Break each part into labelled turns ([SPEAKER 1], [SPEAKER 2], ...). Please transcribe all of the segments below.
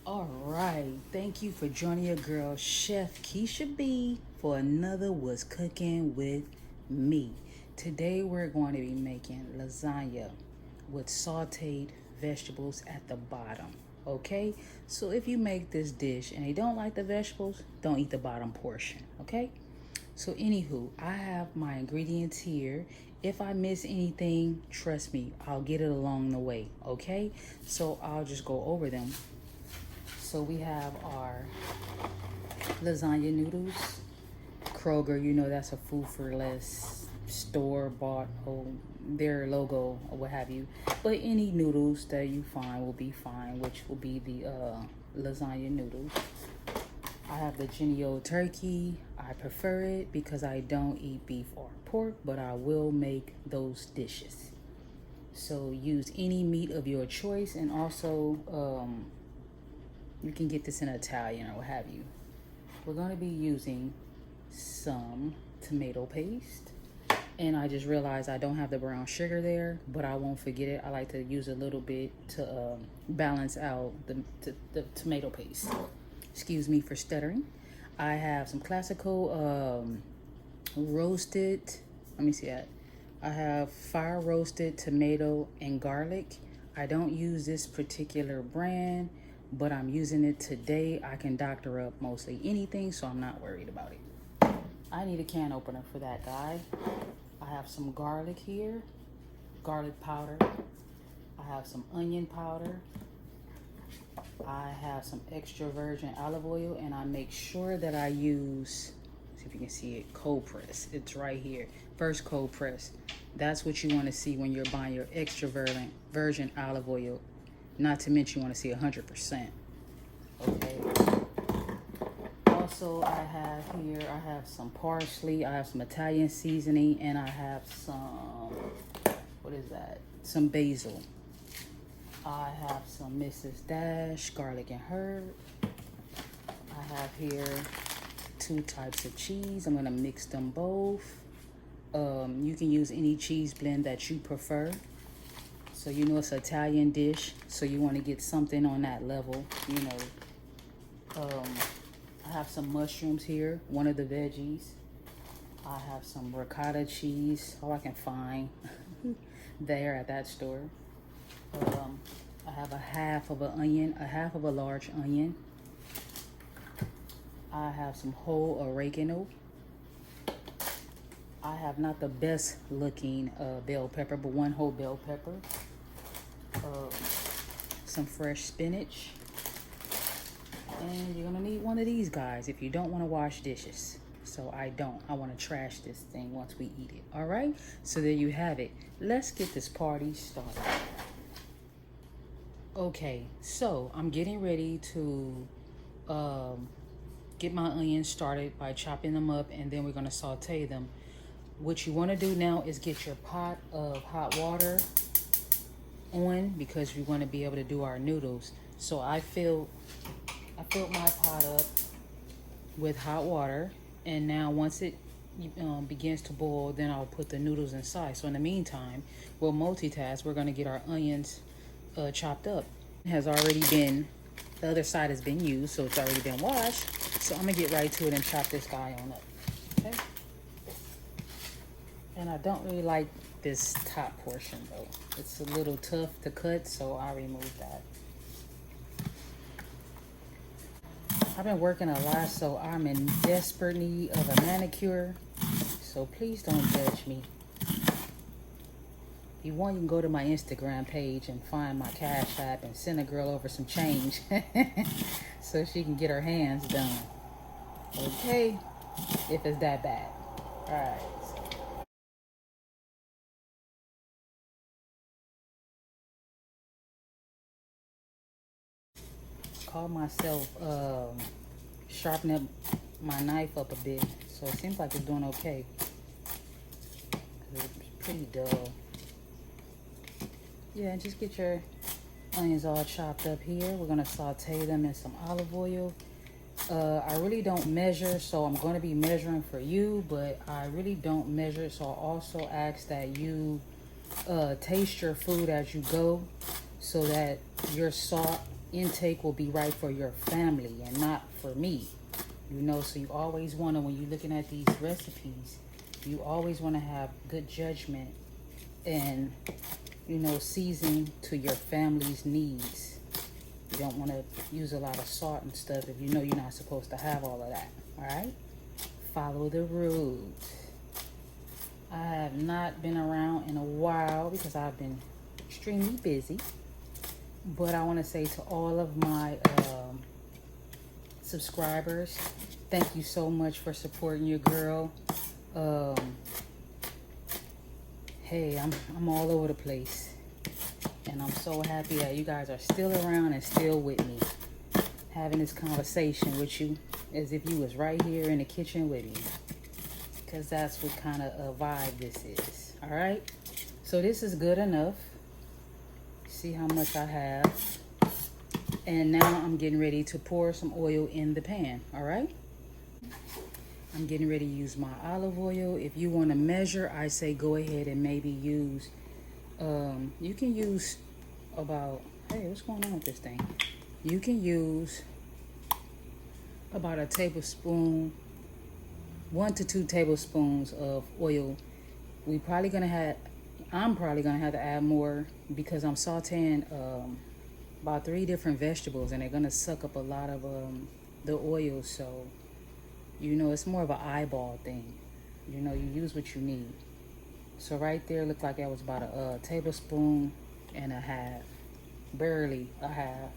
[SPEAKER 1] All right, thank you for joining your girl, Chef Keisha B, for another Was Cooking with Me. Today we're going to be making lasagna with sautéed vegetables at the bottom. Okay, so if you make this dish and you don't like the vegetables, don't eat the bottom portion. Okay, so anywho, I have my ingredients here. If I miss anything, trust me, I'll get it along the way. Okay, so I'll just go over them. So we have our lasagna noodles. Kroger, you know that's a food for less store bought, their logo or what have you. But any noodles that you find will be fine, which will be the lasagna noodles. I have the Genio turkey. I prefer it because I don't eat beef or pork, but I will make those dishes. So use any meat of your choice, and also you can get this in Italian or what have you. We're going to be using some tomato paste. And I just realized I don't have the brown sugar there, but I won't forget it. I like to use a little bit to balance out the tomato paste. Excuse me for stuttering. I have some classical roasted, let me see that. I have fire roasted tomato and garlic. I don't use this particular brand, but I'm using it today. I can doctor up mostly anything, so I'm not worried about it. I need a can opener for that, guy. I have some garlic here, garlic powder. I have some onion powder. I have some extra virgin olive oil, and I make sure that I use, see if you can see it, cold press. It's right here, first cold press. That's what you want to see when you're buying your extra virgin olive oil. Not to mention you want to see 100%. Okay. Also, I have some parsley, I have some Italian seasoning, and I have some, what is that? Some basil. I have some Mrs. Dash garlic and herb. I have here 2 types of cheese. I'm gonna mix them both. You can use any cheese blend that you prefer. So you know it's an Italian dish, so you want to get something on that level, you know. I have some mushrooms here, one of the veggies. I have some ricotta cheese, all I can find there at that store. I have a half of a large onion. I have some whole oregano. I have not the best looking bell pepper, but 1 whole bell pepper. Some fresh spinach. And you're gonna need one of these guys if you don't want to wash dishes. So I want to trash this thing once we eat it. All right, so there you have it. Let's get this party started. Okay, so I'm getting ready to get my onions started by chopping them up, and then we're gonna saute them. What you want to do now is get your pot of hot water on, because we want to be able to do our noodles. So I filled my pot up with hot water, and now once it begins to boil, then I'll put the noodles inside. So in the meantime, we'll multitask. We're going to get our onions chopped up. It has already been, the other side has been used, so it's already been washed. So I'm going to get right to it and chop this guy on up. Okay. And I don't really like this top portion though. It's a little tough to cut, so I remove that. I've been working a lot, so I'm in desperate need of a manicure. So please don't judge me. If you want, you can go to my Instagram page and find my Cash App and send a girl over some change so she can get her hands done. Okay, if it's that bad. All right. Call myself sharpening up my knife up a bit, so it seems like it's doing okay. It's pretty dull. Yeah, just get your onions all chopped up here. We're gonna saute them in some olive oil. I really don't measure, so I'm going to be measuring for you, but I really don't measure, so I also ask that you taste your food as you go, so that your salt intake will be right for your family and not for me. You know, so you always want to, when you're looking at these recipes, you always want to have good judgment and, you know, season to your family's needs. You don't want to use a lot of salt and stuff if you know you're not supposed to have all of that. All right? Follow the rules. I have not been around in a while because I've been extremely busy. But I want to say to all of my subscribers, thank you so much for supporting your girl. Hey, I'm all over the place. And I'm so happy that you guys are still around and still with me. Having this conversation with you as if you was right here in the kitchen with me. Because that's what kind of a vibe this is. Alright? So this is good enough. See how much I have. And now I'm getting ready to pour some oil in the pan. Alright? I'm getting ready to use my olive oil. If you want to measure, I say go ahead and maybe use, you can use about, hey, what's going on with this thing? You can use about a tablespoon, 1 to 2 tablespoons of oil. I'm probably gonna have to add more because I'm sauteing about 3 different vegetables and they're gonna suck up a lot of the oil. So, you know, it's more of an eyeball thing. You know, you use what you need. So right there, looked like that was about a tablespoon and a half, barely a half.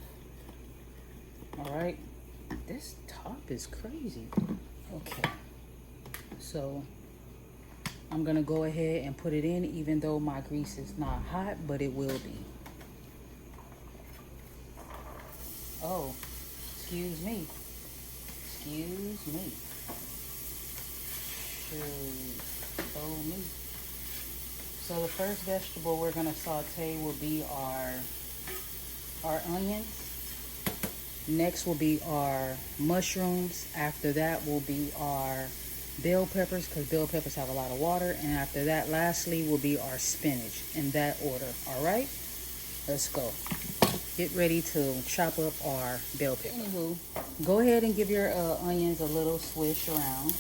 [SPEAKER 1] All right, this top is crazy. Okay, so I'm gonna go ahead and put it in, even though my grease is not hot, but it will be. Oh, excuse me. Excuse me. Oh me. So the first vegetable we're gonna saute will be our onions. Next will be our mushrooms. After that will be our bell peppers, because bell peppers have a lot of water. And after that, lastly, will be our spinach, in that order. All right, let's go. Get ready to chop up our bell pepper. Anywho, go ahead and give your onions a little swish around.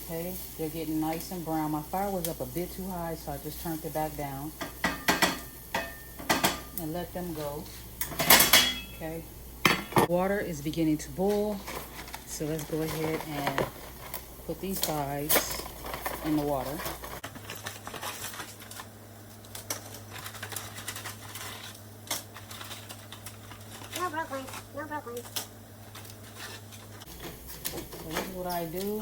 [SPEAKER 1] Okay, they're getting nice and brown. My fire was up a bit too high, so I just turned it back down and let them go. Okay, water is beginning to boil, so let's go ahead and put these guys in the water.
[SPEAKER 2] No broke ones. No broke ones.
[SPEAKER 1] So this is what I do.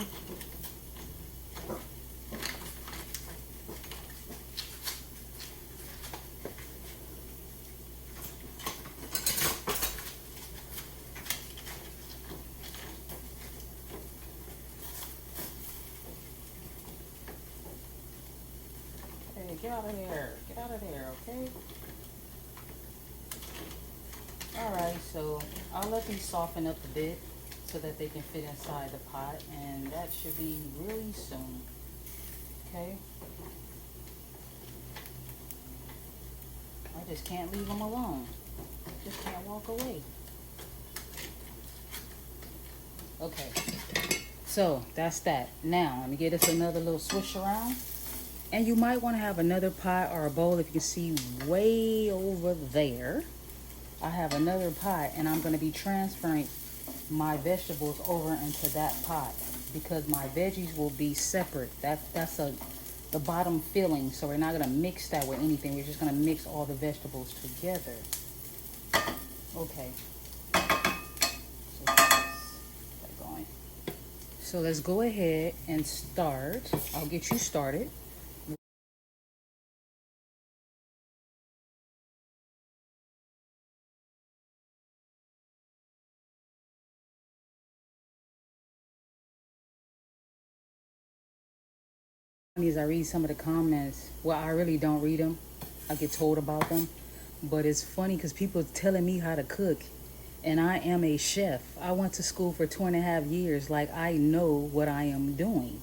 [SPEAKER 1] Get out of there. Get out of there, okay? Alright, so I'll let these soften up a bit so that they can fit inside the pot, and that should be really soon. Okay? I just can't leave them alone. Just can't walk away. Okay. So that's that. Now, let me get us another little swish around. And you might want to have another pot or a bowl. If you can see way over there, I have another pot, and I'm going to be transferring my vegetables over into that pot because my veggies will be separate. That's the bottom filling, so we're not going to mix that with anything. We're just going to mix all the vegetables together. Okay. So let's go ahead and start. I'll get you started. As I read some of the comments, well, I really don't read them. I get told about them. But it's funny because people are telling me how to cook. And I am a chef. I went to school for 2.5 years. Like, I know what I am doing.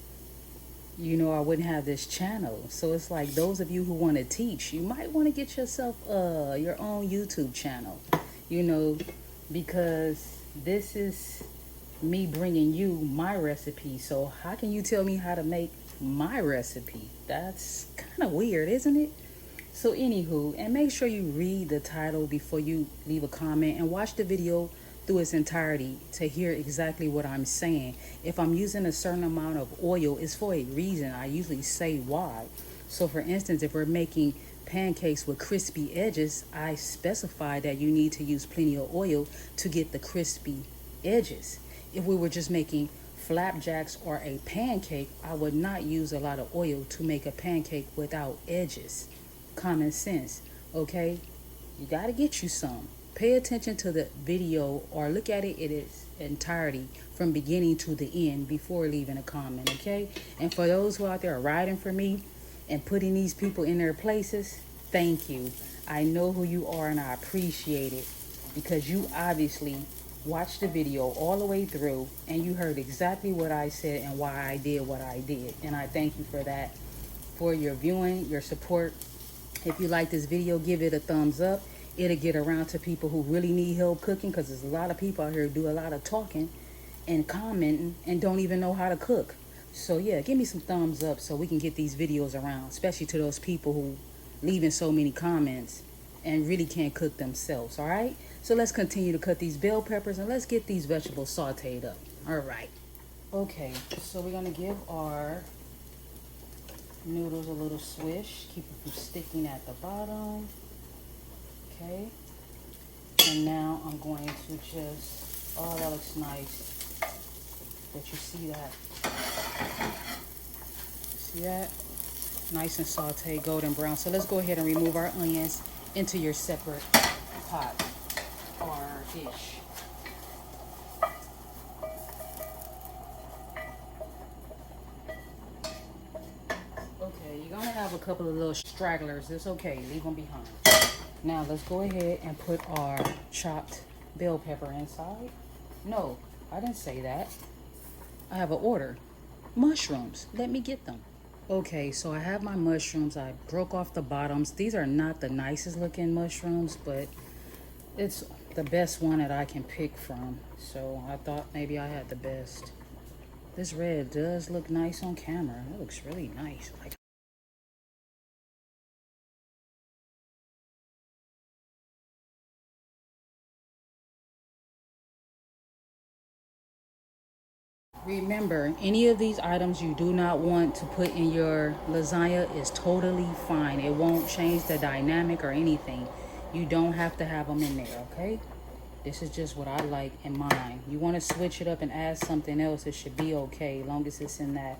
[SPEAKER 1] You know, I wouldn't have this channel. So it's like, those of you who want to teach, you might want to get yourself your own YouTube channel. you know, because this is me bringing you my recipe. So how can you tell me how to make my recipe? That's kind of weird, isn't it? So anywho, and make sure you read the title before you leave a comment and watch the video through its entirety to hear exactly what I'm saying. If I'm using a certain amount of oil, it's for a reason. I usually say why. So for instance, if we're making pancakes with crispy edges, I specify that you need to use plenty of oil to get the crispy edges. If we were just making flapjacks or a pancake, I would not use a lot of oil to make a pancake without edges. Common sense, okay? You got to get you some. Pay attention to the video or look at it in its entirety from beginning to the end before leaving a comment, okay? And for those who out there are riding for me and putting these people in their places, thank you. I know who you are and I appreciate it because you obviously watched the video all the way through and you heard exactly what I said and why I did what I did. And I thank you for that, for your viewing, your support. If you like this video, give it a thumbs up. It'll get around to people who really need help cooking because there's a lot of people out here who do a lot of talking and commenting and don't even know how to cook. So yeah, give me some thumbs up so we can get these videos around, especially to those people who leaving so many comments and really can't cook themselves, all right? So let's continue to cut these bell peppers and let's get these vegetables sauteed up. All right. Okay, so we're gonna give our noodles a little swish, keep it from sticking at the bottom. Okay, and now I'm going to just, oh, that looks nice. That you see that? See that? Nice and sauteed, golden brown. So let's go ahead and remove our onions into your separate pot or dish. Okay, you're gonna have a couple of little stragglers. It's okay, leave them behind. Now let's go ahead and put our chopped bell pepper inside. No, I didn't say that. I have an order. Mushrooms, let me get them. Okay, so I have my mushrooms. I broke off the bottoms. These are not the nicest looking mushrooms, but it's the best one that I can pick from. So I thought maybe I had the best. This red does look nice on camera. It looks really nice. Like, remember, any of these items you do not want to put in your lasagna is totally fine. It won't change the dynamic or anything. You don't have to have them in there, okay? This is just what I like in mine. You want to switch it up and add something else, it should be okay, as long as it's in that,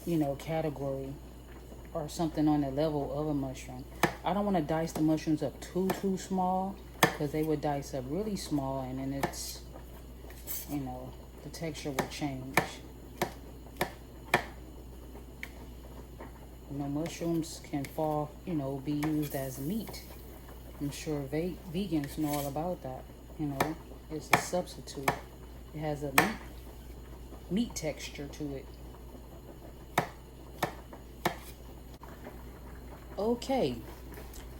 [SPEAKER 1] you know, category or something on the level of a mushroom. I don't want to dice the mushrooms up too small because they would dice up really small and then it's, you know, the texture will change. You know, mushrooms can fall, you know, be used as meat. I'm sure vegans know all about that. You know, it's a substitute. It has a meat texture to it. Okay,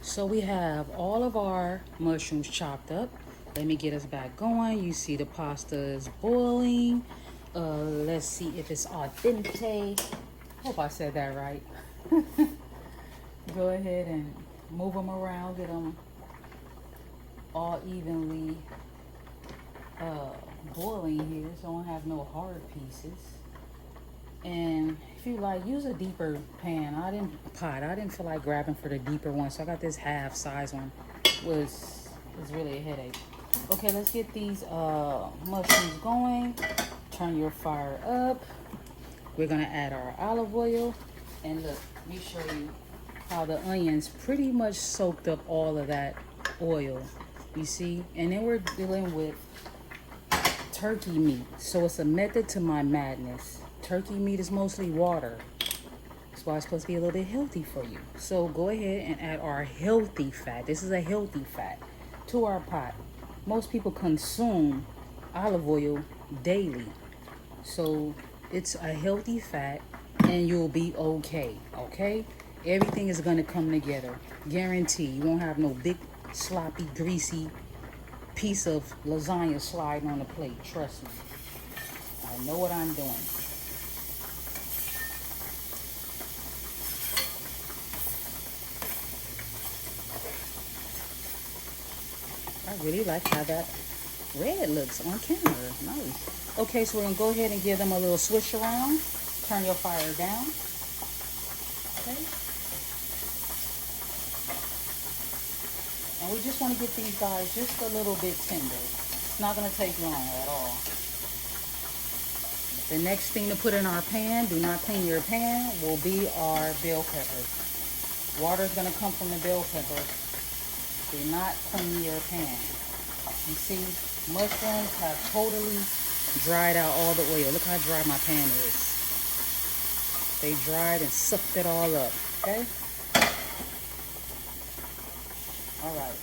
[SPEAKER 1] so we have all of our mushrooms chopped up. Let me get us back going. You see the pasta is boiling. Let's see if it's al dente. Hope I said that right. Go ahead and move them around, get them all evenly boiling here, so I don't have no hard pieces. And if you like, use a deeper pan. I didn't feel like grabbing for the deeper one, so I got this half size one. Was really a headache. Okay, let's get these mushrooms going. Turn your fire up. We're gonna add our olive oil, and look, let me show you how the onions pretty much soaked up all of that oil. You see, and then we're dealing with turkey meat, so it's a method to my madness. Turkey meat is mostly water. That's why it's supposed to be a little bit healthy for you. So go ahead and add our healthy fat. This is a healthy fat to our pot. Most people consume olive oil daily, so it's a healthy fat and you'll be okay. Okay, everything is going to come together, guarantee. You won't have no big sloppy greasy piece of lasagna sliding on the plate. Trust me. I know what I'm doing. I really like how that red looks on camera. Nice. Okay, so we're going to go ahead and give them a little swish around. Turn your fire down. Okay. And we just want to get these guys just a little bit tender. It's not going to take long at all. The next thing to put in our pan, do not clean your pan, will be our bell peppers. Water is going to come from the bell peppers. Do not clean your pan. You see, mushrooms have totally dried out all the oil. Look how dry my pan is. They dried and sucked it all up, okay? All right.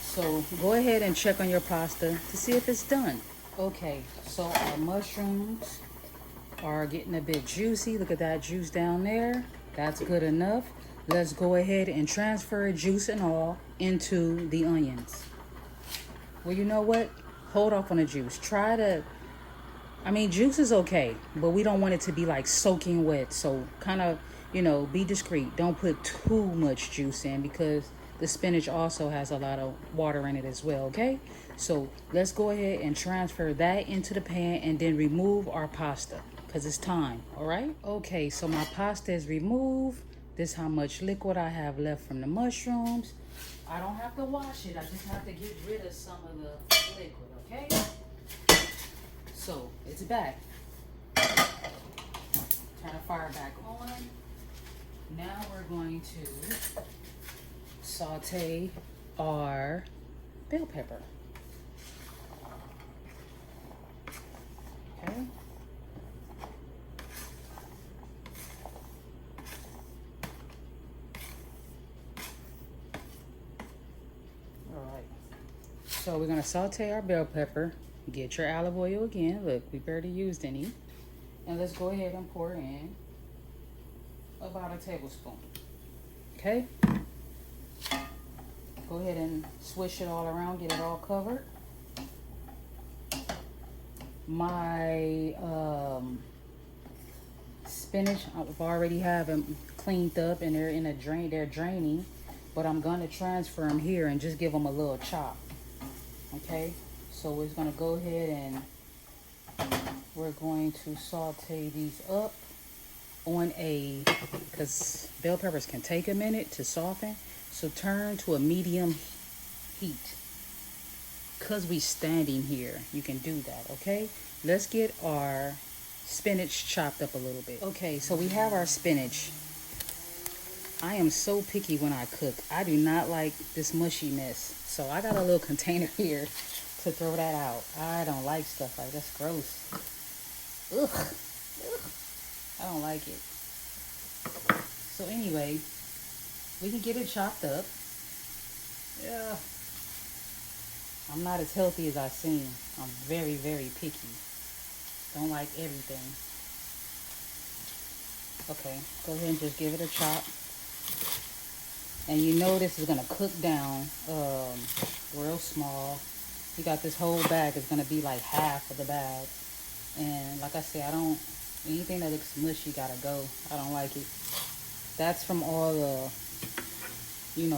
[SPEAKER 1] So go ahead and check on your pasta to see if it's done. Okay, so our mushrooms are getting a bit juicy. Look at that juice down there. That's good enough. Let's go ahead and transfer juice and all into the onions. Well, you know what? Hold off on the juice. Juice is okay, but we don't want it to be like soaking wet. So kind of, be discreet. Don't put too much juice in because the spinach also has a lot of water in it as well, okay? So let's go ahead and transfer that into the pan and then remove our pasta because it's time, all right? Okay, so my pasta is removed. This is how much liquid I have left from the mushrooms. I don't have to wash it. I just have to get rid of some of the liquid, okay? So it's back. Turn the fire back on. Now we're going to saute our bell pepper. Okay. All right. So we're going to saute our bell pepper. Get your olive oil again. Look, we barely used any. And let's go ahead and pour in about a tablespoon. Okay? Go ahead and swish it all around, get it all covered. My spinach, I've already have them cleaned up and they're draining, but I'm gonna transfer them here and just give them a little chop. Okay, so we're gonna go ahead and we're going to saute these up on because bell peppers can take a minute to soften, so turn to a medium heat. Because we standing here, you can do that, okay? Let's get our spinach chopped up a little bit. Okay, so we have our spinach. I am so picky when I cook. I do not like this mushy mess. So I got a little container here to throw that out. I don't like stuff like that's gross. Ugh. I don't like it. So anyway, we can get it chopped up. Yeah. I'm not as healthy as I seem. I'm very, very picky. Don't like everything. Okay, go ahead and just give it a chop. And you know this is gonna cook down real small. You got this whole bag is gonna be like half of the bag. And like I said, anything that looks mushy gotta go. I don't like it. That's from all the,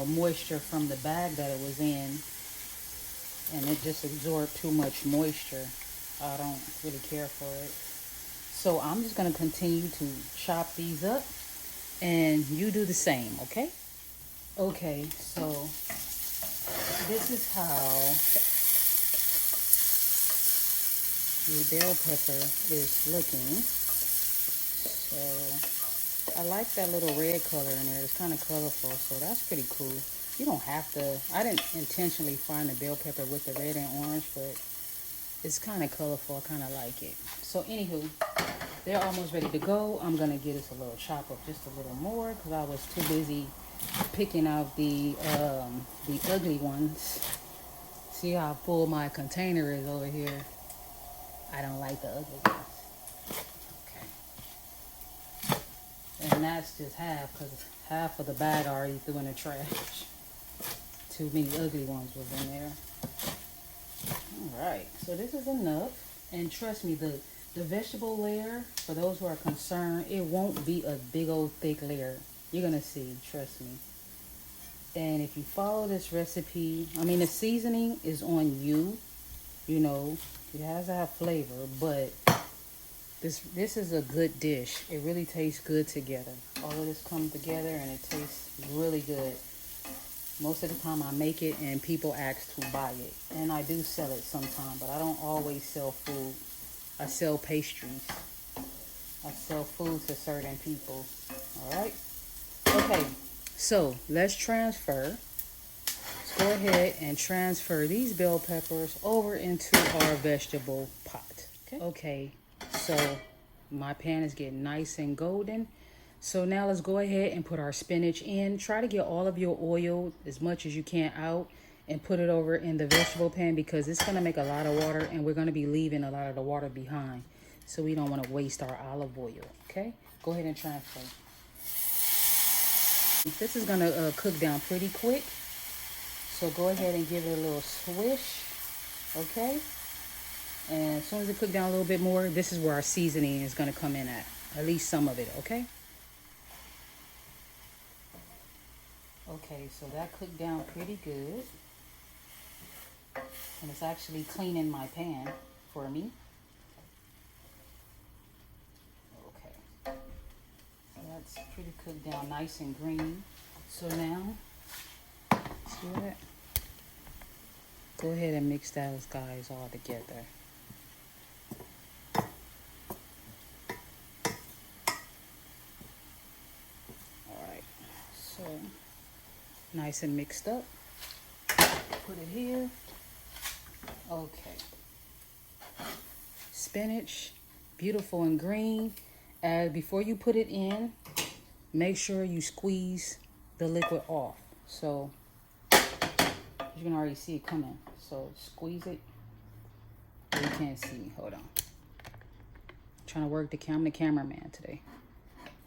[SPEAKER 1] moisture from the bag that it was in. And it just absorbed too much moisture. I don't really care for it. So I'm just going to continue to chop these up and you do the same, okay? Okay, so this is how the bell pepper is looking. So I like that little red color in there. It's kind of colorful, so that's pretty cool. You don't have to. I didn't intentionally find the bell pepper with the red and orange, but it's kind of colorful. I kind of like it. So anywho, they're almost ready to go. I'm going to get us a little chop up just a little more because I was too busy picking out the ugly ones. See how full my container is over here. I don't like the ugly ones. Okay. And that's just half because half of the bag I already threw in the trash. Too many ugly ones was in there. All right, so this is enough. And trust me, the vegetable layer, for those who are concerned, it won't be a big old thick layer. You're gonna see, trust me. And if you follow this recipe, I mean, the seasoning is on you. You know, it has to have flavor, but this is a good dish. It really tastes good together. All of this comes together and it tastes really good. Most of the time I make it and people ask to buy it. And I do sell it sometimes, but I don't always sell food. I sell pastries. I sell food to certain people. Alright? Okay, so let's transfer. Let's go ahead and transfer these bell peppers over into our vegetable pot. Okay, so my pan is getting nice and golden. So now let's go ahead and put our spinach in. Try to get all of your oil as much as you can out and put it over in the vegetable pan because it's going to make a lot of water and we're going to be leaving a lot of the water behind. So we don't want to waste our olive oil, okay? Go ahead and transfer. This is going to cook down pretty quick. So go ahead and give it a little swish, okay? And as soon as it cooks down a little bit more, this is where our seasoning is going to come in at least some of it, okay? Okay, so that cooked down pretty good. And it's actually cleaning my pan for me. Okay. So that's pretty cooked down, nice and green. So now, see that? Go ahead and mix those guys all together. Alright, so nice and mixed up. Put it here. Okay. Spinach, beautiful and green. Before you put it in, make sure you squeeze the liquid off. So you can already see it coming. So squeeze it. You can't see me. Hold on. I'm trying to work I'm the cameraman today.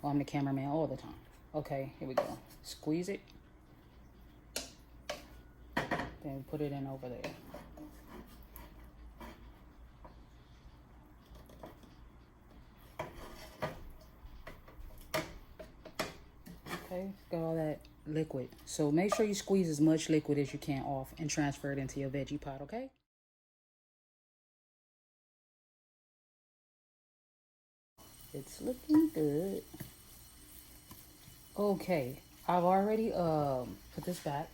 [SPEAKER 1] Well, I'm the cameraman all the time. Okay, here we go. Squeeze it. Then put it in over there. Okay, got all that liquid. So make sure you squeeze as much liquid as you can off and transfer it into your veggie pot, okay? It's looking good. Okay, I've already put this back.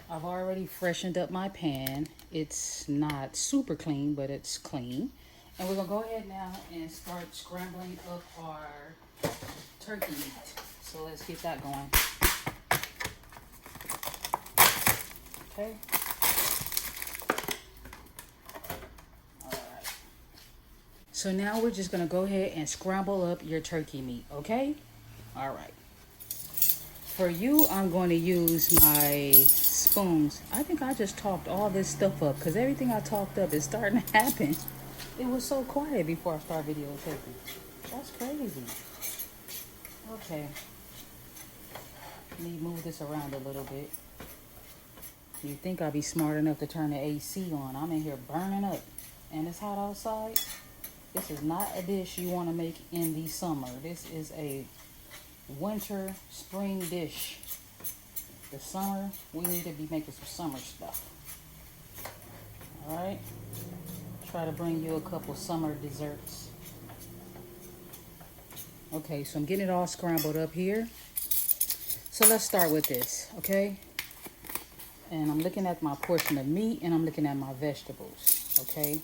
[SPEAKER 1] I've already freshened up my pan. It's not super clean, but it's clean. And we're gonna go ahead now and start scrambling up our turkey meat. So let's get that going. Okay. All right. So now we're just gonna go ahead and scramble up your turkey meat, okay? All right. For you, I'm going to use my spoons. I think I just talked all this stuff up because everything I talked up is starting to happen. It was so quiet before I started videotaping. That's crazy. Okay. Let me move this around a little bit. You think I'd be smart enough to turn the AC on. I'm in here burning up. And it's hot outside. This is not a dish you want to make in the summer. This is a winter, spring dish. The summer, we need to be making some summer stuff. Alright? Try to bring you a couple summer desserts. Okay, so I'm getting it all scrambled up here. So let's start with this, okay? And I'm looking at my portion of meat and I'm looking at my vegetables, okay?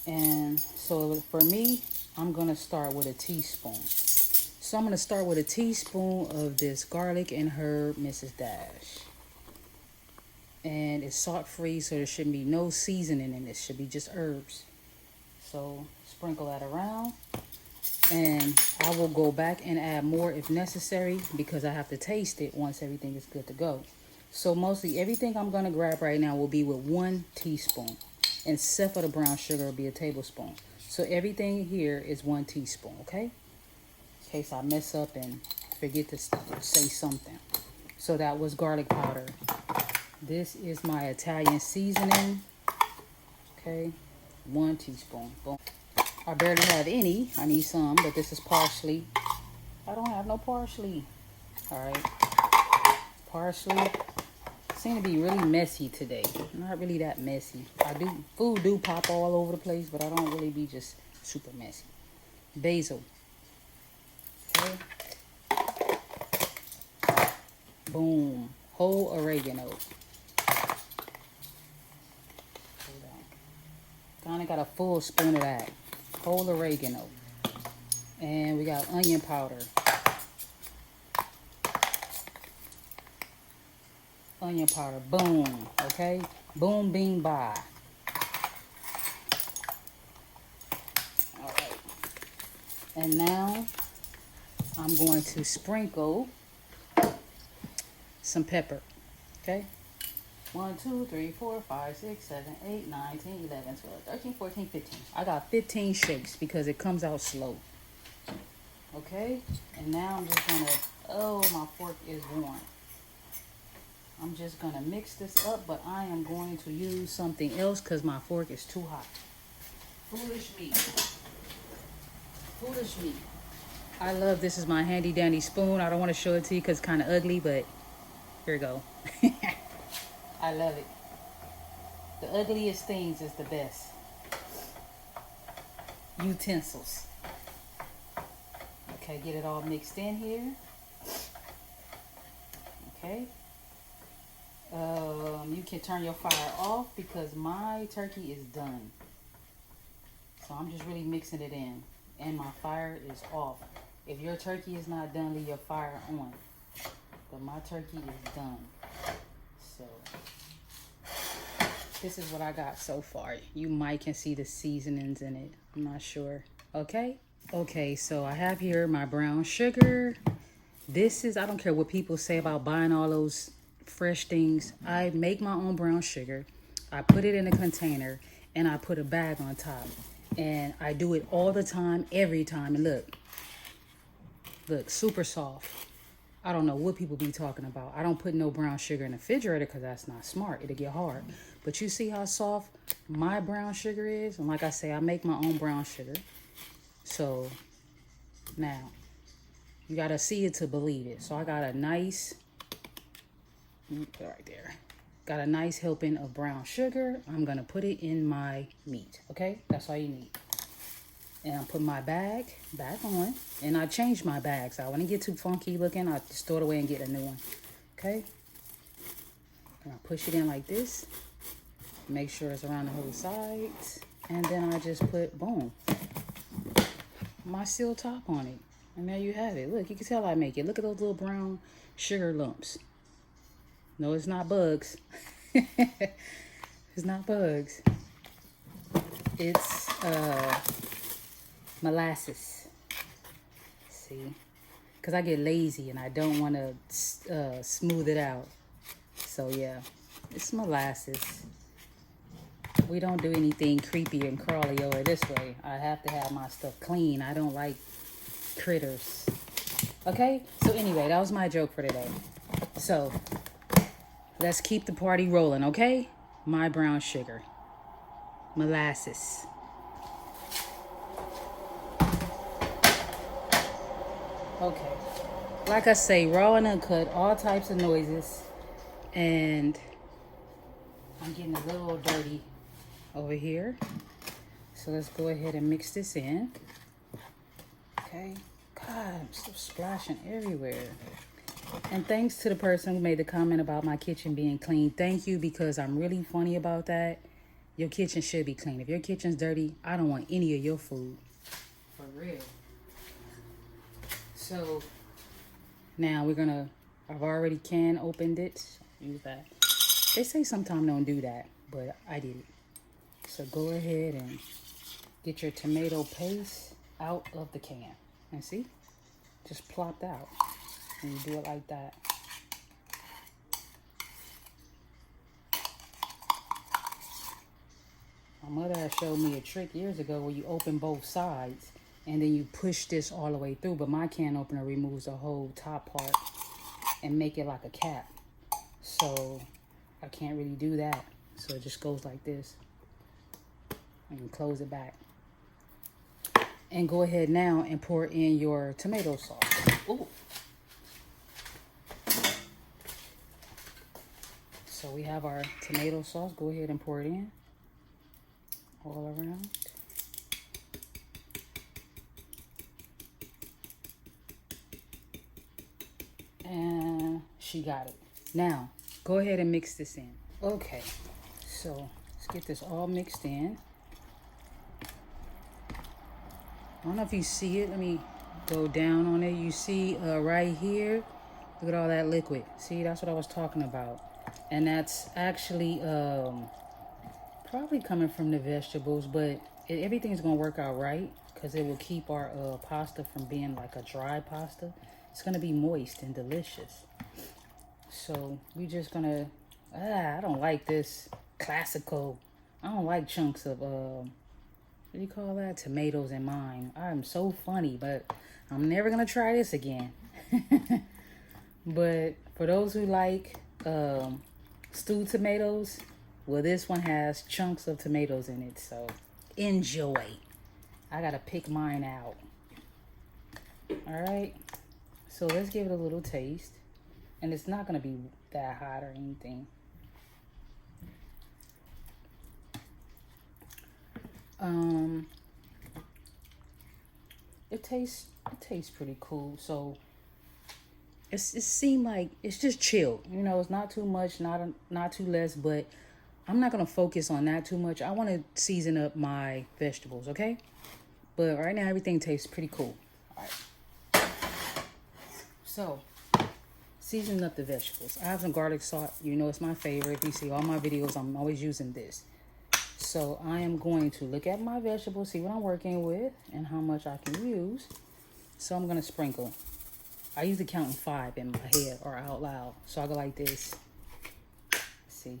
[SPEAKER 1] And so for me, I'm going to start with a teaspoon. So I'm going to start with a teaspoon of this garlic and herb Mrs. Dash. And it's salt free, so there shouldn't be no seasoning in this. It should be just herbs. So sprinkle that around. And I will go back and add more if necessary because I have to taste it once everything is good to go. So mostly everything I'm going to grab right now will be with 1 teaspoon. And except for the brown sugar will be a tablespoon. So everything here is 1 teaspoon, okay? In case I mess up and forget to say something. So that was garlic powder. This is my Italian seasoning. Okay, 1 teaspoon. Boom. I barely have any. I need some, but this is parsley. I don't have no parsley. All right, parsley. Seem to be really messy today. Not really that messy. Food do pop all over the place, but I don't really be just super messy. Basil. Okay. Boom. Whole oregano. Kind of got a full spoon of that. Whole oregano. And we got onion powder. Onion powder. Boom. Okay. Boom, bing, bye. All right. And now I'm going to sprinkle some pepper. Okay. 1, 2, 3, 4, 5, 6, 7, 8, 9, 10, 11, 12, 13, 14, 15. I got 15 shakes because it comes out slow. Okay. And now I'm just gonna, oh, my fork is warm. I'm just gonna mix this up, but I am going to use something else because my fork is too hot. Foolish me. Foolish me. I love this is my handy dandy spoon. I don't want to show it to you because it's kind of ugly, but here we go. I love it. The ugliest things is the best. Utensils. Okay, get it all mixed in here. Okay. You can turn your fire off because my turkey is done. So I'm just really mixing it in. And my fire is off. If your turkey is not done, leave your fire on. But my turkey is done. So this is what I got so far. You might can see the seasonings in it. I'm not sure. Okay. Okay, so I have here my brown sugar. This is, I don't care what people say about buying all those fresh things. I make my own brown sugar. I put it in a container and I put a bag on top. And I do it all the time, every time. And look, super soft. I don't know what people be talking about. I don't put no brown sugar in the refrigerator because that's not smart. It'll get hard. But you see how soft my brown sugar is? And like I say, I make my own brown sugar. So now you got to see it to believe it. So I got a nice, right there. Got a nice helping of brown sugar. I'm going to put it in my meat. Okay? That's all you need. And I put my bag back on. And I changed my bag. So I want to get too funky looking. I just throw it away and get a new one. Okay? And I push it in like this. Make sure it's around the whole sides. And then I just put, boom, my seal top on it. And there you have it. Look, you can tell I make it. Look at those little brown sugar lumps. No, it's not bugs. It's not bugs. It's molasses. See? Because I get lazy and I don't want to smooth it out. So, yeah, it's molasses. We don't do anything creepy and crawly over this way. I have to have my stuff clean. I don't like critters. Okay? So, anyway, that was my joke for today. So, let's keep the party rolling, okay? My brown sugar. Molasses. Okay. Like I say, raw and uncut, all types of noises. And I'm getting a little dirty over here. So let's go ahead and mix this in. Okay. God, I'm still splashing everywhere. And thanks to the person who made the comment about my kitchen being clean. Thank you, because I'm really funny about that. Your kitchen should be clean. If your kitchen's dirty, I don't want any of your food. For real. So now we're gonna, I've already opened it. Use that. They say sometimes don't do that, but I did it. So go ahead and get your tomato paste out of the can. And see? Just plopped out. And you do it like that. My mother had showed me a trick years ago where you open both sides and then you push this all the way through. But my can opener removes the whole top part and make it like a cap. So I can't really do that. So it just goes like this. And close it back. And go ahead now and pour in your tomato sauce. Ooh. So we have our tomato sauce. Go ahead and pour it in all around. And she got it. Now, go ahead and mix this in. Okay, so let's get this all mixed in. I don't know if you see it. Let me go down on it. You see right here, look at all that liquid. See, that's what I was talking about. And that's actually probably coming from the vegetables, but everything's gonna work out right because it will keep our pasta from being like a dry pasta. It's gonna be moist and delicious. So we just gonna, I don't like this classical, I don't like chunks of, what do you call that? Tomatoes in mine. I'm so funny, but I'm never gonna try this again. But for those who like stewed tomatoes, well, this one has chunks of tomatoes in it, so enjoy. I gotta pick mine out. All right, so let's give it a little taste. And it's not gonna be that hot or anything. It tastes pretty cool. So it seemed like it's just chill. You know, it's not too much, not too less, but I'm not gonna focus on that too much. I want to season up my vegetables, okay? But right now everything tastes pretty cool. All right. So season up the vegetables. I have some garlic salt. You know it's my favorite. If you see all my videos, I'm always using this. So I am going to look at my vegetables, see what I'm working with, and how much I can use. So I'm gonna sprinkle. I usually count in 5 in my head or out loud. So I go like this. Let's see.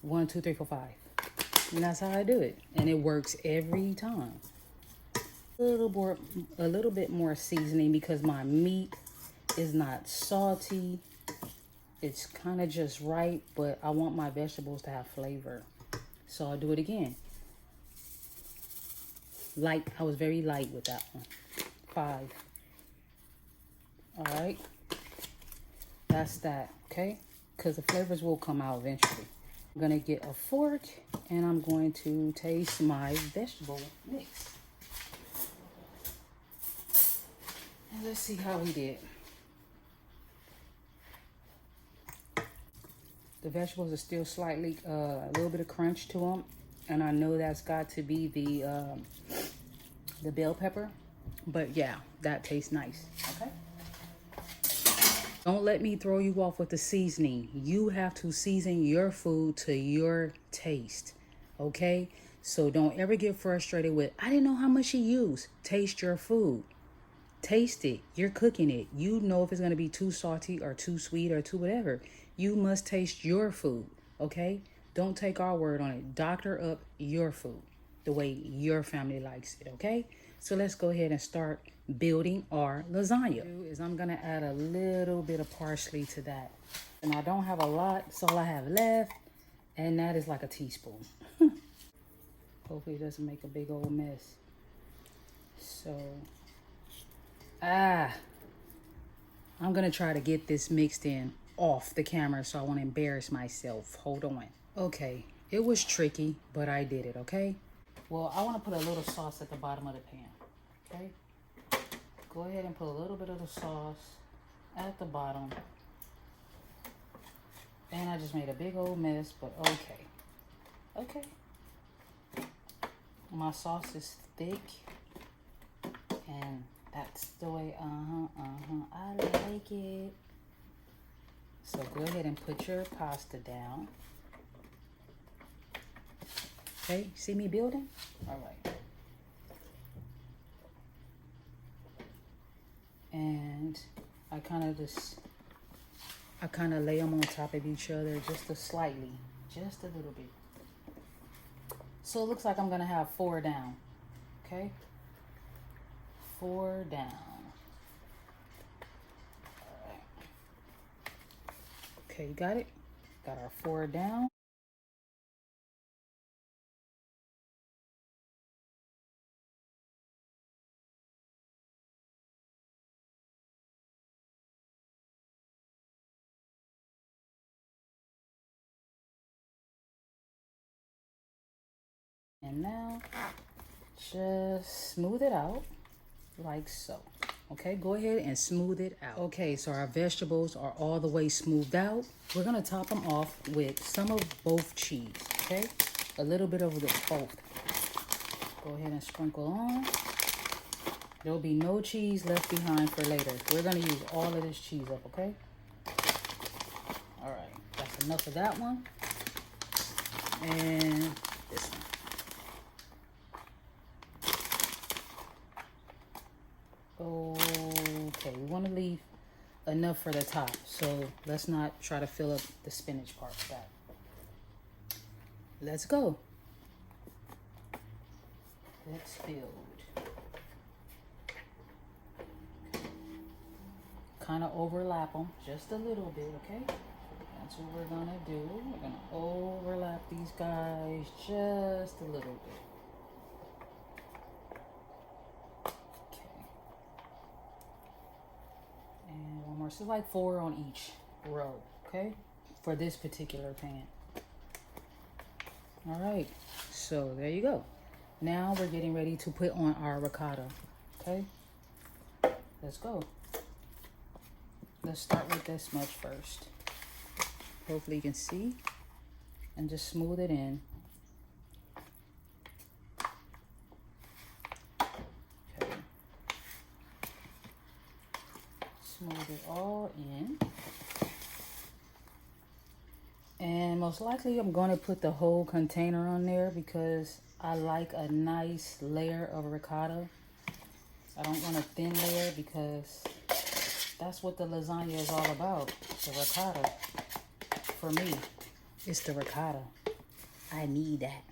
[SPEAKER 1] 1, 2, 3, 4, 5. And that's how I do it. And it works every time. A little bit more seasoning because my meat is not salty. It's kind of just right, but I want my vegetables to have flavor. So I'll do it again. Light, I was very light with that one. 5. All right, that's that, okay? Because the flavors will come out eventually. I'm gonna get a fork and I'm going to taste my vegetable mix. And let's see how we did. The vegetables are still slightly, a little bit of crunch to them. And I know that's got to be the bell pepper. But yeah, that tastes nice, okay? Don't let me throw you off with the seasoning. You have to season your food to your taste, okay? So don't ever get frustrated with, I didn't know how much you use. Taste your food. Taste it. You're cooking it. You know if it's going to be too salty or too sweet or too whatever. You must taste your food, okay? Don't take our word on it. Doctor up your food the way your family likes it, okay? So let's go ahead and start building our lasagna. I'm going to add a little bit of parsley to that. And I don't have a lot. It's all I have left. And that is like a teaspoon. Hopefully it doesn't make a big old mess. So... I'm gonna try to get this mixed in off the camera so I won't embarrass myself. Hold on. Okay, it was tricky, but I did it, okay? Well, I want to put a little sauce at the bottom of the pan, okay? Go ahead and put a little bit of the sauce at the bottom. And I just made a big old mess, but okay. Okay. My sauce is thick and that's the way, I like it. So go ahead and put your pasta down. Okay, see me building? All right. And I kind of lay them on top of each other just a little bit. So it looks like I'm gonna have 4 down, okay? 4 down. All right. Okay, you got it? Got our 4 down. And now, just smooth it out like so. Okay, go ahead and smooth it out. Okay, so our vegetables are all the way smoothed out. We're gonna top them off with some of both cheese, okay? A little bit of the both. Go ahead and sprinkle on. There'll be no cheese left behind for later. We're gonna use all of this cheese up, okay? All right, that's enough of that one. And this one. Okay, we want to leave enough for the top, so let's not try to fill up the spinach part of that. Let's go. Let's build. Kind of overlap them just a little bit, okay? That's what we're gonna do. We're gonna overlap these guys just a little bit. So like 4 on each row, okay? For this particular pan. All right, so there you go. Now we're getting ready to put on our ricotta, okay? Let's go. Let's start with this much first. Hopefully you can see. And just smooth it in. Smooth it all in. And most likely I'm going to put the whole container on there because I like a nice layer of ricotta. I don't want a thin layer because that's what the lasagna is all about. The ricotta. For me, it's the ricotta. I need that.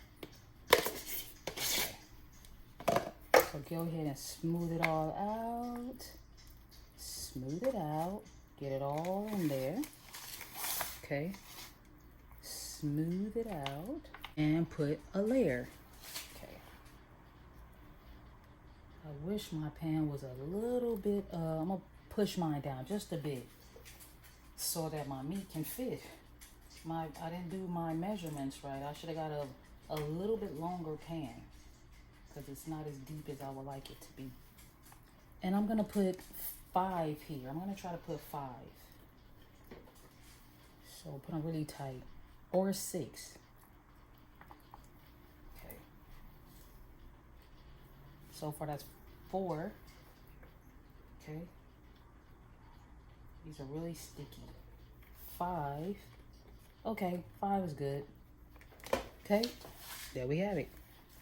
[SPEAKER 1] Okay. So go ahead and smooth it all out. Smooth it out. Get it all in there. Okay. Smooth it out. And put a layer. Okay. I wish my pan was a little bit, I'm going to push mine down just a bit so that my meat can fit. I didn't do my measurements right. I should have got a little bit longer pan because it's not as deep as I would like it to be. And I'm going to put 5 here. I'm going to try to put 5. So put them really tight. Or 6. Okay. So far that's 4. Okay. These are really sticky. 5. Okay, 5 is good. Okay, there we have it.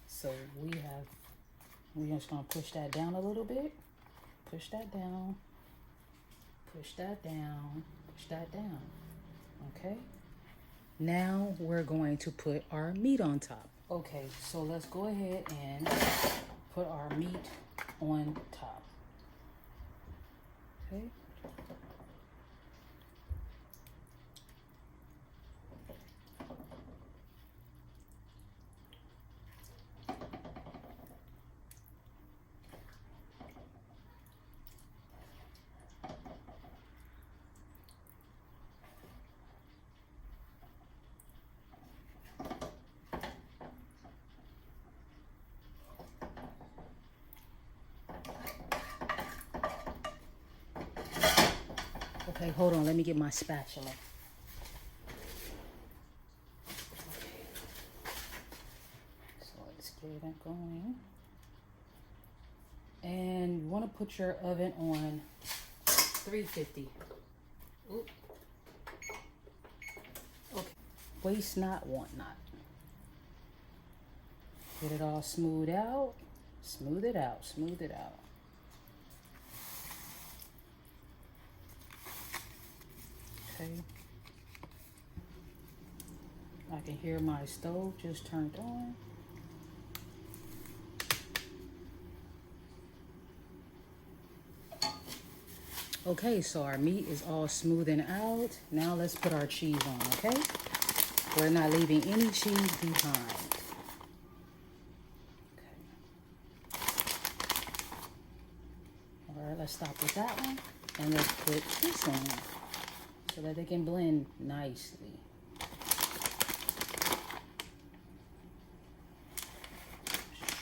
[SPEAKER 1] So we're just gonna push that down a little bit. Push that down. Push that down. Push that down. Okay. Now we're going to put our meat on top. Okay, so let's go ahead and put our meat on top. Okay. Okay, hold on. Let me get my spatula. Okay. So let's get that going. And you want to put your oven on 350. Oop. Okay. Waste not, want not. Get it all smoothed out. Smooth it out. Smooth it out. Okay. I can hear my stove just turned on. Okay, so our meat is all smoothing out. Now let's put our cheese on, okay? We're not leaving any cheese behind. Okay. All right, let's stop with that one. And let's put this on so that they can blend nicely.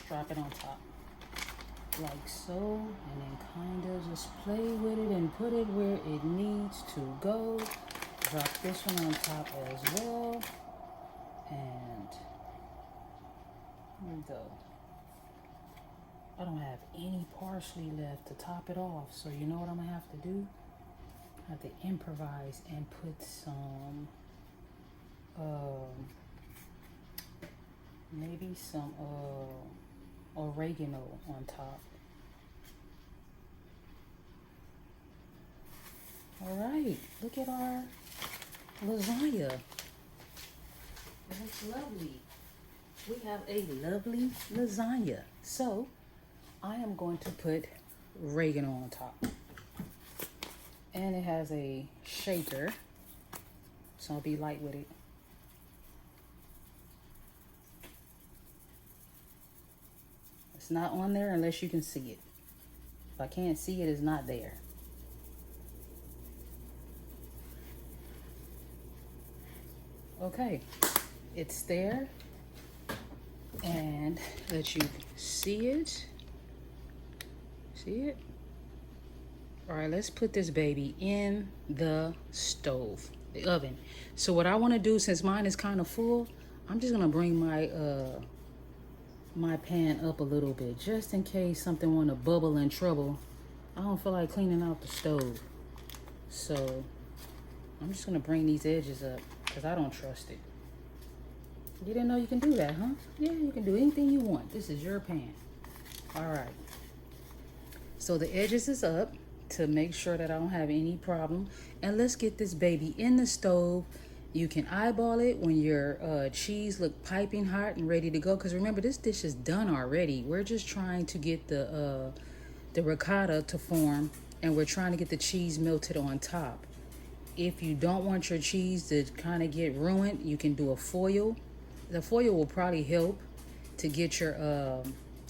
[SPEAKER 1] drop it on top. Like so, and then kind of just play with it and put it where it needs to go. Drop this one on top as well. And here we go. I don't have any parsley left to top it off, so you know what I'm gonna have to do? I have to improvise and put some maybe some oregano on top. All right, look at our lasagna. It looks lovely. We have a lovely lasagna. So I am going to put oregano on top. And it has a shaker, so I'll be light with it. It's not on there unless you can see it. If I can't see it, it's not there. Okay, it's there, and let you see it. See it? All right, let's put this baby in the stove, the oven. So what I want to do, since mine is kind of full, I'm just gonna bring my my pan up a little bit, just in case something want to bubble in trouble. I don't feel like cleaning out the stove, so I'm just gonna bring these edges up because I don't trust it. You didn't know you can do that, huh? Yeah, you can do anything you want. This is your pan. All right. So the edges is up to make sure that I don't have any problem. And let's get this baby in the stove. You can eyeball it when your cheese look piping hot and ready to go. Because remember, this dish is done already. We're just trying to get the ricotta to form, and we're trying to get the cheese melted on top. If you don't want your cheese to kind of get ruined, you can do a foil. The foil will probably help to get your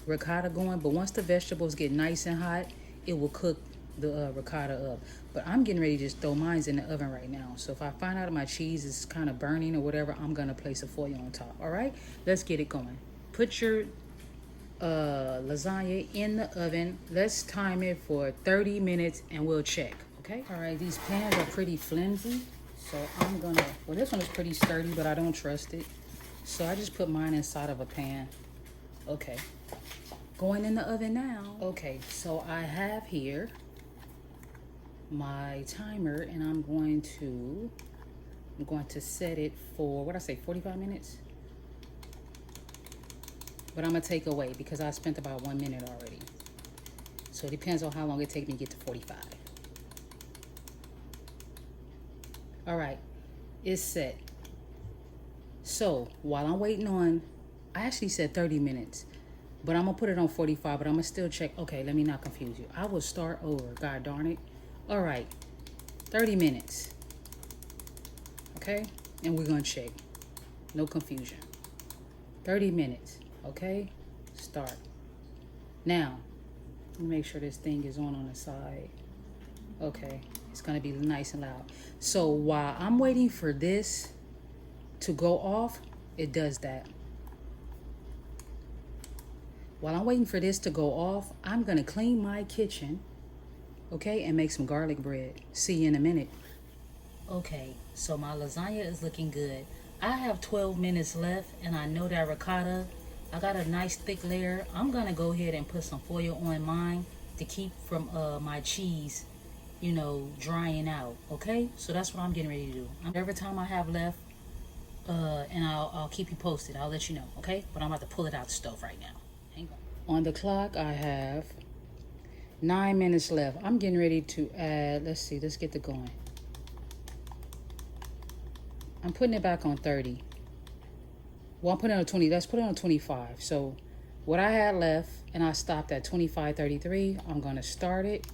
[SPEAKER 1] ricotta going, but once the vegetables get nice and hot, it will cook the ricotta up. But I'm getting ready to just throw mine in the oven right now. So if I find out my cheese is kind of burning or whatever, I'm gonna place a foil on top. All right, let's get it going. Put your lasagna in the oven. Let's time it for 30 minutes and we'll check. Okay. All right, these pans are pretty flimsy, so I'm gonna, well, this one is pretty sturdy, but I don't trust it. So I just put mine inside of a pan. Okay, going in the oven now. Okay, so I have here my timer, and I'm going to set it for, what I say, 45 minutes? But I'm gonna take away because I spent about 1 minute already. So it depends on how long it takes me to get to 45. All right, it's set. So while I'm waiting on, I actually said 30 minutes, but I'm gonna put it on 45, but I'm gonna still check. Okay, let me not confuse you. I will start over, God darn it. All right, 30 minutes. Okay, and we're gonna check. No confusion. 30 minutes, okay? Start. Now, let me make sure this thing is on the side. Okay, it's gonna be nice and loud. So while I'm waiting for this to go off, it does that. While I'm waiting for this to go off, I'm gonna clean my kitchen, okay, and make some garlic bread. See you in a minute. Okay, so my lasagna is looking good. I have 12 minutes left, and I know that ricotta, I got a nice thick layer. I'm gonna go ahead and put some foil on mine to keep from my cheese, you know, drying out, okay? So that's what I'm getting ready to do. Every time I have left, and I'll keep you posted. I'll let you know, okay? But I'm about to pull it out the stove right now. Hang on. On the clock, I have 9 minutes left. I'm getting ready to add, let's see, let's get it going. I'm putting it back on 30. Well, I'm putting it on 20. Let's put it on 25. So what I had left, and I stopped at 25:33. I'm going to start it,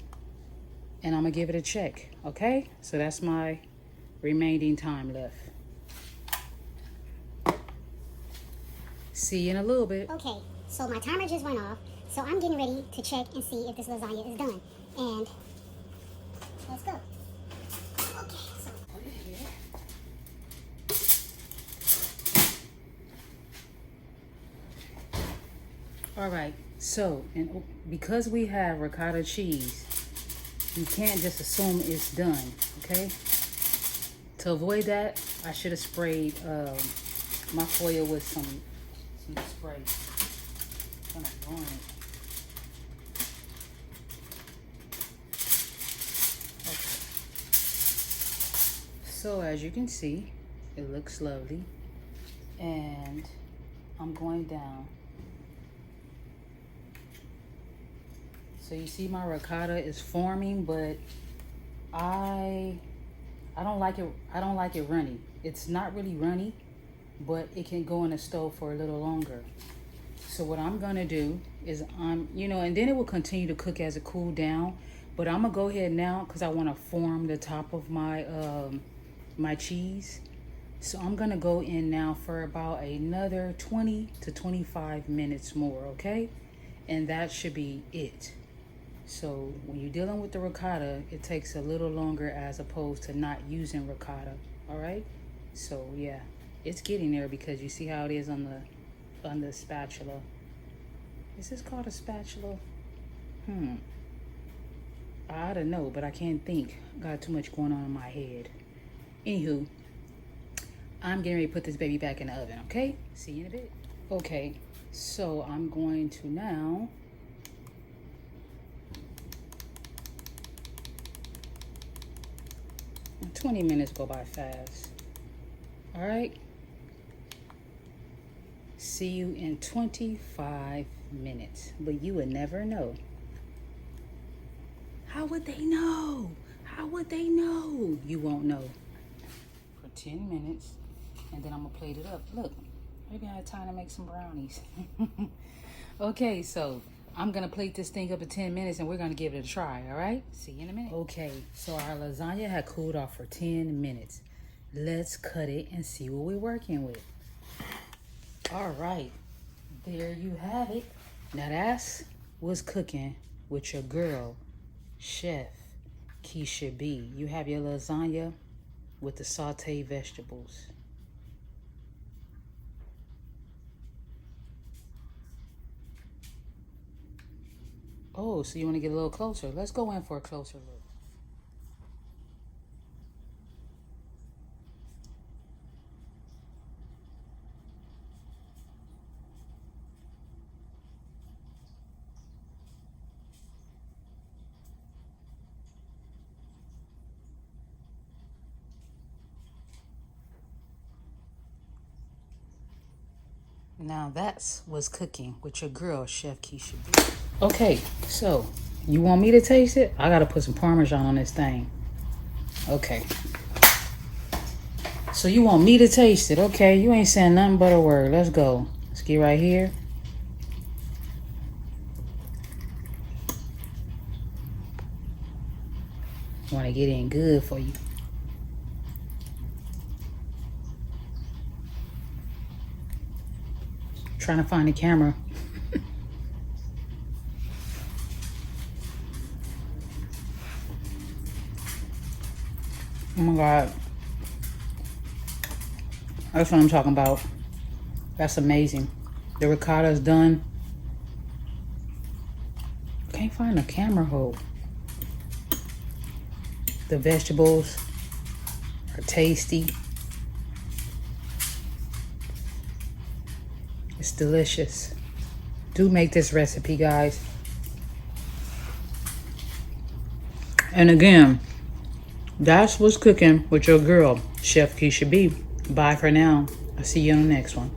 [SPEAKER 1] and I'm going to give it a check, okay? So that's my remaining time left. See you in a little bit.
[SPEAKER 2] Okay, so my timer just went off, so I'm getting ready to check and see if this lasagna is done. And let's go. Okay, so put it here.
[SPEAKER 1] All right, so because we have ricotta cheese, you can't just assume it's done, okay? To avoid that, I should have sprayed my foil with some spray. I'm gonna burn it. Okay. So as you can see, it looks lovely, and I'm going down. So you see my ricotta is forming, but I don't like it. I don't like it runny. It's not really runny, but it can go in the stove for a little longer. So what I'm gonna do is and then it will continue to cook as it cool down. But I'm gonna go ahead now because I want to form the top of my my cheese. So I'm gonna go in now for about another 20 to 25 minutes more, okay? And that should be it. So when you're dealing with the ricotta, it takes a little longer as opposed to not using ricotta, all right? So yeah, it's getting there because you see how it is on the spatula. Is this called a spatula? I don't know, but I can't think. Got too much going on in my head. Anywho, I'm getting ready to put this baby back in the oven, okay? See you in a bit. Okay, so I'm going to now 20 minutes go by fast. All right. See you in 25 minutes. But you would never know. How would they know? How would they know? You won't know. For 10 minutes. And then I'm going to plate it up. Look, maybe I have time to make some brownies. Okay, so I'm going to plate this thing up in 10 minutes and we're going to give it a try, all right? See you in a minute. Okay, so our lasagna had cooled off for 10 minutes. Let's cut it and see what we're working with. All right, there you have it. Now that's what's cooking with your girl, Chef Keisha B. You have your lasagna with the sauteed vegetables. Oh, so you want to get a little closer? Let's go in for a closer look. Now that's what's cooking with your girl, Chef Keisha B. Okay, so you want me to taste it? I gotta put some Parmesan on this thing. Okay. So you want me to taste it? Okay, you ain't saying nothing but a word. Let's go. Let's get right here. Want to get in good for you. Trying to find the camera. Oh my God. That's what I'm talking about. That's amazing. The ricotta is done. Can't find the camera hole. The vegetables are tasty. It's delicious. Do make this recipe, guys. And again, that's what's cooking with your girl, Chef Keisha B. Bye for now. I'll see you on the next one.